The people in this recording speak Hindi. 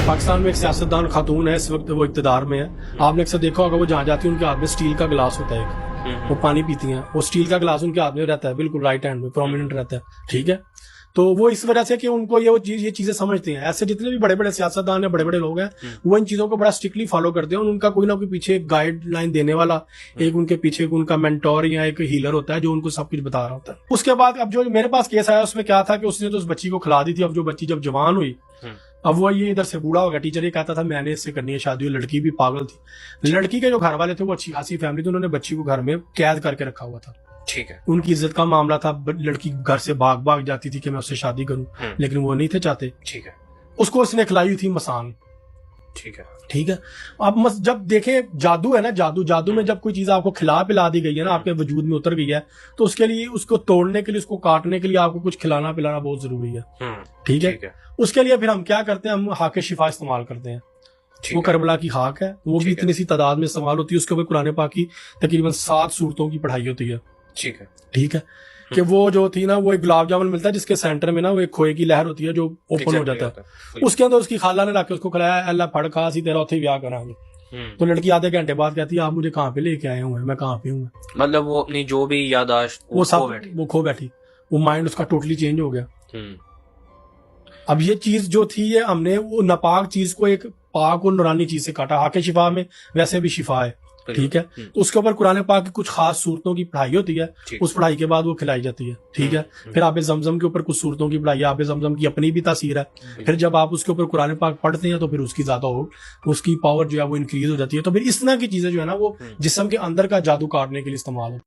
पाकिस्तान में एक सियासतदान खातून है, इस वक्त वो इक़्तिदार में है। आपने अक्सर देखा होगा वो जहाँ जाती है उनके हाथ में स्टील का गिलास होता है एक, वो पानी पीती हैं, वो स्टील का गिलास उनके हाथ में रहता है, बिल्कुल राइट हैंड में प्रोमिनेंट रहता है। ठीक है, तो वो इस वजह से कि उनको ये चीजें समझती हैं। ऐसे जितने भी बड़े बड़े सियासतदान है, बड़े बड़े लोग हैं, वो इन चीजों को बड़ा स्ट्रिक्टली फॉलो करते हैं और उनका कोई ना कोई पीछे एक गाइडलाइन देने वाला, एक उनके पीछे उनका मेंटोर या एक हीलर होता है जो उनको सब कुछ बता रहा होता है। उसके बाद अब जो मेरे पास केस आया उसमें क्या था कि उसने तो उस बच्ची को खिला दी थी। अब जो बच्ची जब जवान हुई, अब वो ये इधर से बूढ़ा हो गया। टीचर ये कहता था मैंने इससे करनी है शादी। लड़की भी पागल थी। लड़की के जो घर वाले थे वो अच्छी खासी फैमिली थी, उन्होंने बच्ची को घर में कैद करके रखा हुआ था। ठीक है, उनकी इज्जत का मामला था। लड़की घर से भाग भाग जाती थी कि मैं उससे शादी करूं, लेकिन वो नहीं थे चाहते। ठीक है, उसको उसने खिलाई हुई थी मसान। ठीक है, ठीक है। अब जब देखे जादू है ना, जादू में जब कोई चीज आपको खिला पिला दी गई है ना, आपके वजूद में उतर गई है, तो उसके लिए, उसको तोड़ने के लिए, उसको काटने के लिए आपको कुछ खिलाना पिलाना बहुत जरूरी है। ठीक है। उसके लिए फिर हम क्या करते हैं, हम हाके शिफा इस्तेमाल करते हैं। वो करबला की हाक है, वो भी इतनी सी तादाद में इस्तेमाल होती है। उसके ऊपर कुरान पाक की तकरीबन 7 सूरतों की पढ़ाई होती है। ठीक है, ठीक है। कि वो जो थी ना, वो एक गुलाब जामुन मिलता है जिसके सेंटर में ना वो एक खोए की लहर होती है जो ओपन हो जाता है। उसके अंदर उसकी खाला ने रख के उसको खिलाया, अल्लाह फड़ खा सी तेरा उथे ब्याह करांगे। तो लड़की आधे घंटे बाद कहती है आप मुझे कहाँ पे लेके आए हुए हैं, मैं कहाँ पे हूँ। मतलब वो अपनी जो भी यादाश्त वो सब वो खो बैठी, वो माइंड उसका टोटली चेंज हो गया। अब ये चीज जो थी, ये हमने वो नापाक चीज को एक पाक और नूरानी चीज से काटा। हाके शिफा में वैसे भी शिफा है। ठीक है। तो उसके ऊपर कुरान पाक की कुछ खास सूरतों की पढ़ाई होती है। उस पढ़ाई के बाद वो खिलाई जाती है। ठीक है। फिर आबे जमजम के ऊपर कुछ सूरतों की पढ़ाई है। आबे जमजम की अपनी भी तासीर है। फिर जब आप उसके ऊपर कुरान पाक पढ़ते हैं तो फिर उसकी ज्यादा हो, उसकी पावर जो है वो इंक्रीज हो जाती है। तो फिर इस तरह की चीजें जो है ना, वो जिस्म के अंदर का जादू काटने के लिए इस्तेमाल होती है।